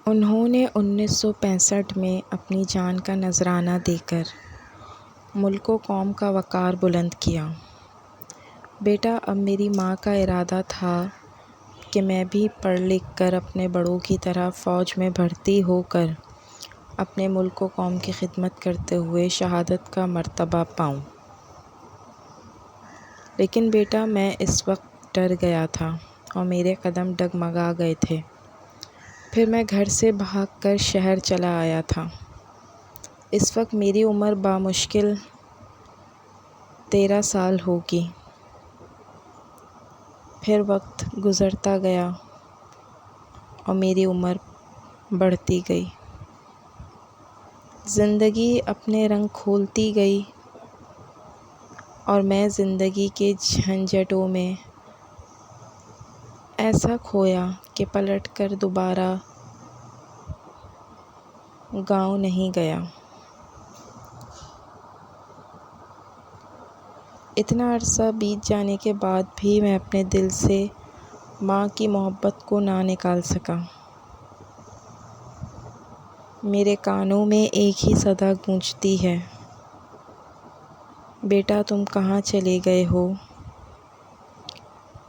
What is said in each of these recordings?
انہوں نے 1965 میں اپنی جان کا نذرانہ دے کر ملک و قوم کا وقار بلند کیا۔ بیٹا، اب میری ماں کا ارادہ تھا کہ میں بھی پڑھ لکھ کر اپنے بڑوں کی طرح فوج میں بھرتی ہو کر اپنے ملک و قوم کی خدمت کرتے ہوئے شہادت کا مرتبہ پاؤں۔ لیکن بیٹا، میں اس وقت ڈر گیا تھا اور میرے قدم ڈگمگا گئے تھے۔ پھر میں گھر سے بھاگ کر شہر چلا آیا تھا۔ اس وقت میری عمر بامشکل 13 سال ہوگی۔ پھر وقت گزرتا گیا اور میری عمر بڑھتی گئی۔ زندگی اپنے رنگ کھولتی گئی اور میں زندگی کے جھنجھٹوں میں ایسا کھویا کہ پلٹ کر دوبارہ گاؤں نہیں گیا۔ اتنا عرصہ بیت جانے کے بعد بھی میں اپنے دل سے ماں کی محبت کو نہ نکال سکا۔ میرے کانوں میں ایک ہی صدا گونجتی ہے، بیٹا تم کہاں چلے گئے ہو؟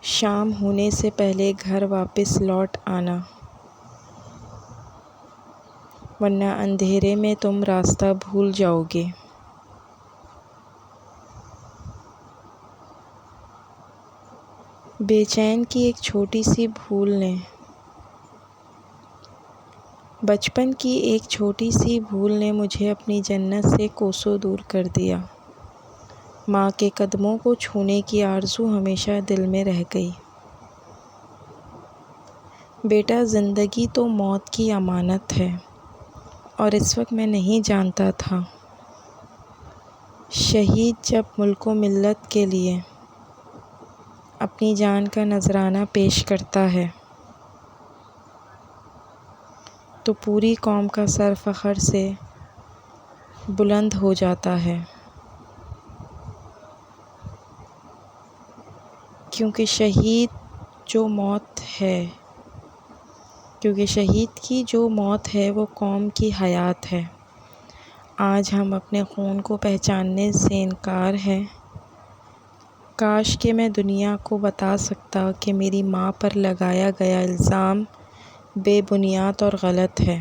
شام ہونے سے پہلے گھر واپس لوٹ آنا، ورنہ اندھیرے میں تم راستہ بھول جاؤ گے۔ بے چین کی ایک چھوٹی سی بھول نے بچپن کی ایک چھوٹی سی بھول نے مجھے اپنی جنت سے کوسوں دور کر دیا۔ ماں کے قدموں کو چھونے کی آرزو ہمیشہ دل میں رہ گئی۔ بیٹا، زندگی تو موت کی امانت ہے اور اس وقت میں نہیں جانتا تھا۔ شہید جب ملک و ملت کے لیے اپنی جان کا نذرانہ پیش کرتا ہے تو پوری قوم کا سر فخر سے بلند ہو جاتا ہے، کیونکہ شہید کی جو موت ہے وہ قوم کی حیات ہے۔ آج ہم اپنے خون کو پہچاننے سے انکار ہے۔ کاش کہ میں دنیا کو بتا سکتا کہ میری ماں پر لگایا گیا الزام بے بنیاد اور غلط ہے،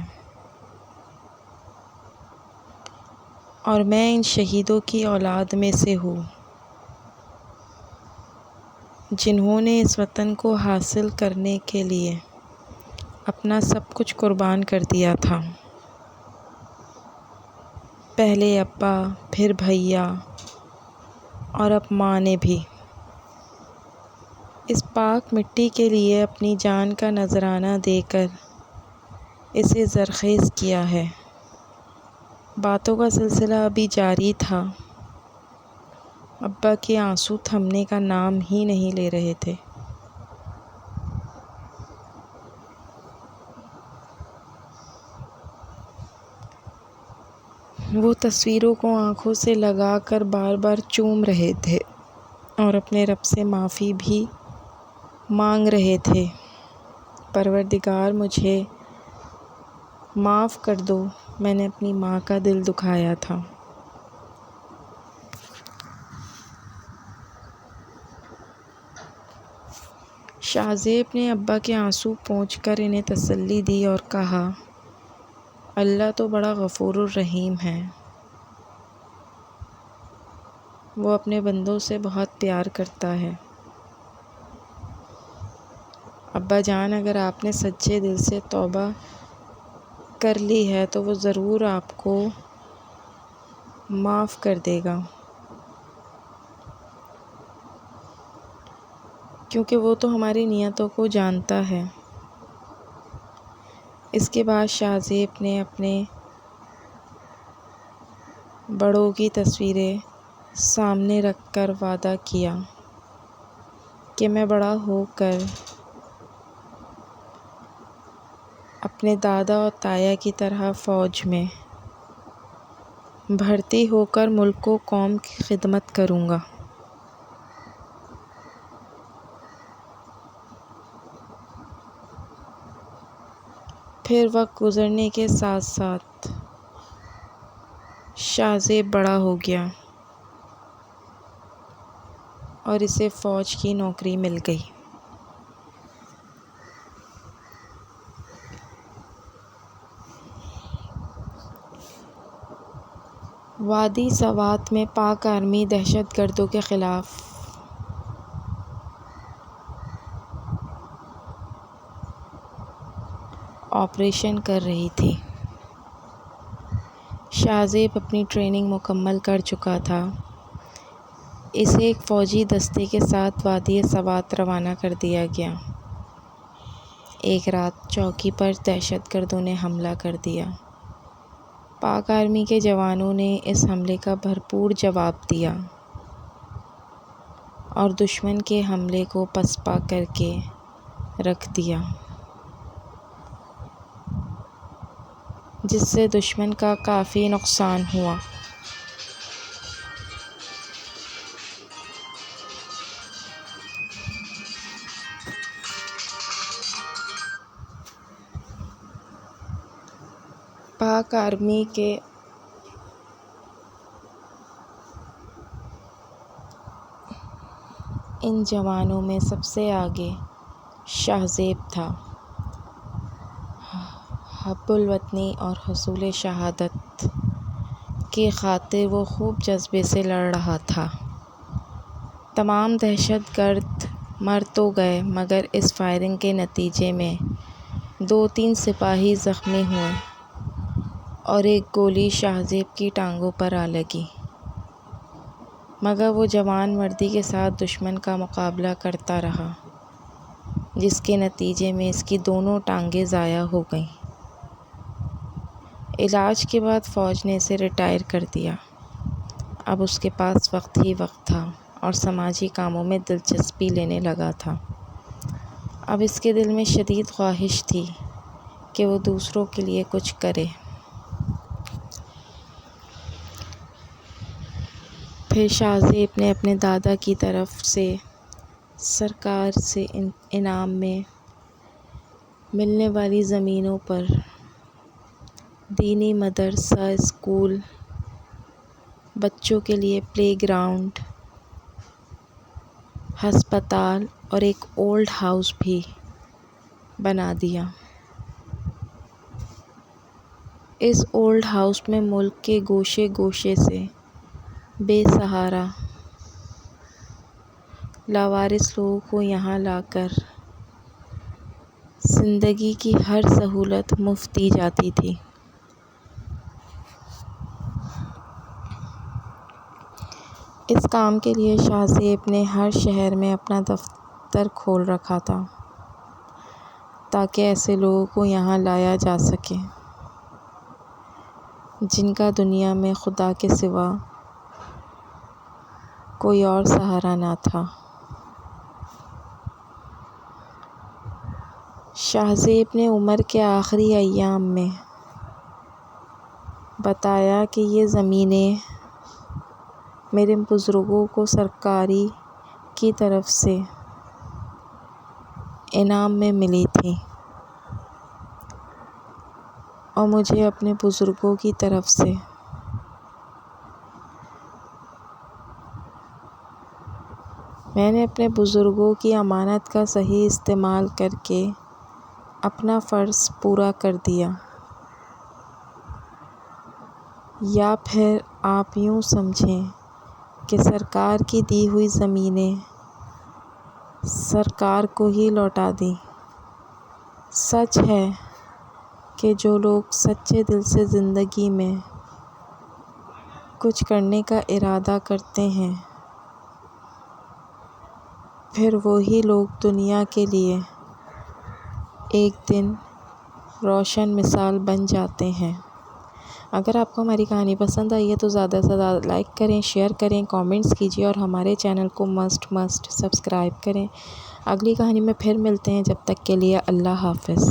اور میں ان شہیدوں کی اولاد میں سے ہوں جنہوں نے اس وطن کو حاصل کرنے کے لیے اپنا سب کچھ قربان کر دیا تھا۔ پہلے ابا، پھر بھیا اور اب ماں نے بھی اس پاک مٹی کے لیے اپنی جان کا نذرانہ دے کر اسے زرخیز کیا ہے۔ باتوں کا سلسلہ ابھی جاری تھا۔ ابا کے آنسو تھمنے کا نام ہی نہیں لے رہے تھے۔ وہ تصویروں کو آنکھوں سے لگا کر بار بار چوم رہے تھے اور اپنے رب سے معافی بھی مانگ رہے تھے۔ پروردگار، مجھے معاف کر دو، میں نے اپنی ماں کا دل دکھایا تھا۔ شاہ زیب نے ابا کے آنسو پونچھ کر انہیں تسلی دی اور کہا، اللہ تو بڑا غفور الرحیم ہے، وہ اپنے بندوں سے بہت پیار کرتا ہے۔ ابا جان، اگر آپ نے سچے دل سے توبہ کر لی ہے تو وہ ضرور آپ کو معاف کر دے گا، کیونکہ وہ تو ہماری نیتوں کو جانتا ہے۔ اس کے بعد شاہ زیب نے اپنے بڑوں کی تصویریں سامنے رکھ کر وعدہ کیا کہ میں بڑا ہو کر اپنے دادا اور تایا کی طرح فوج میں بھرتی ہو کر ملک و قوم کی خدمت کروں گا۔ پھر وقت گزرنے کے ساتھ ساتھ شاہ زیب بڑا ہو گیا اور اسے فوج کی نوکری مل گئی۔ وادی سوات میں پاک آرمی دہشت گردوں کے خلاف آپریشن کر رہی تھی۔ شاہ زیب اپنی ٹریننگ مکمل کر چکا تھا۔ اسے ایک فوجی دستے کے ساتھ وادی سوات روانہ کر دیا گیا۔ ایک رات چوکی پر دہشت گردوں نے حملہ کر دیا۔ پاک آرمی کے جوانوں نے اس حملے کا بھرپور جواب دیا اور دشمن کے حملے کو پسپا کر کے رکھ دیا، جس سے دشمن کا کافی نقصان ہوا۔ پاک آرمی کے ان جوانوں میں سب سے آگے شاہ زیب تھا۔ حب الوطنی اور حصول شہادت کی خاطر وہ خوب جذبے سے لڑ رہا تھا۔ تمام دہشت گرد مر تو گئے مگر اس فائرنگ کے نتیجے میں 2-3 سپاہی زخمی ہوئے اور ایک گولی شاہ زیب کی ٹانگوں پر آ لگی، مگر وہ جوان مردی کے ساتھ دشمن کا مقابلہ کرتا رہا، جس کے نتیجے میں اس کی دونوں ٹانگیں ضائع ہو گئیں۔ علاج کے بعد فوج نے اسے ریٹائر کر دیا۔ اب اس کے پاس وقت ہی وقت تھا اور سماجی کاموں میں دلچسپی لینے لگا تھا۔ اب اس کے دل میں شدید خواہش تھی کہ وہ دوسروں کے لیے کچھ کرے۔ پھر شاہ زیب نے اپنے دادا کی طرف سے سرکار سے انعام میں ملنے والی زمینوں پر دینی مدرسہ، اسکول، بچوں کے لیے پلے گراؤنڈ، ہسپتال اور ایک اولڈ ہاؤس بھی بنا دیا۔ اس اولڈ ہاؤس میں ملک کے گوشے گوشے سے بے سہارا لاوارث لوگوں کو یہاں لا کر زندگی کی ہر سہولت مفت دی جاتی تھی۔ اس کام کے لیے شاہ زیب نے ہر شہر میں اپنا دفتر کھول رکھا تھا تاکہ ایسے لوگوں کو یہاں لایا جا سکے جن کا دنیا میں خدا کے سوا کوئی اور سہارا نہ تھا۔ شاہ زیب نے عمر کے آخری ایام میں بتایا کہ یہ زمینیں میرے بزرگوں کو سرکاری کی طرف سے انعام میں ملی تھیں اور مجھے اپنے بزرگوں کی طرف سے میں نے اپنے بزرگوں کی امانت کا صحیح استعمال کر کے اپنا فرض پورا کر دیا، یا پھر آپ یوں سمجھیں کہ سرکار کی دی ہوئی زمینیں سرکار کو ہی لوٹا دیں۔ سچ ہے کہ جو لوگ سچے دل سے زندگی میں کچھ کرنے کا ارادہ کرتے ہیں، پھر وہی لوگ دنیا کے لیے ایک دن روشن مثال بن جاتے ہیں۔ اگر آپ کو ہماری کہانی پسند آئی ہے تو زیادہ سے زیادہ لائک کریں، شیئر کریں، کامنٹس کیجیے اور ہمارے چینل کو مسٹ سبسکرائب کریں۔ اگلی کہانی میں پھر ملتے ہیں، جب تک کے لیے اللہ حافظ۔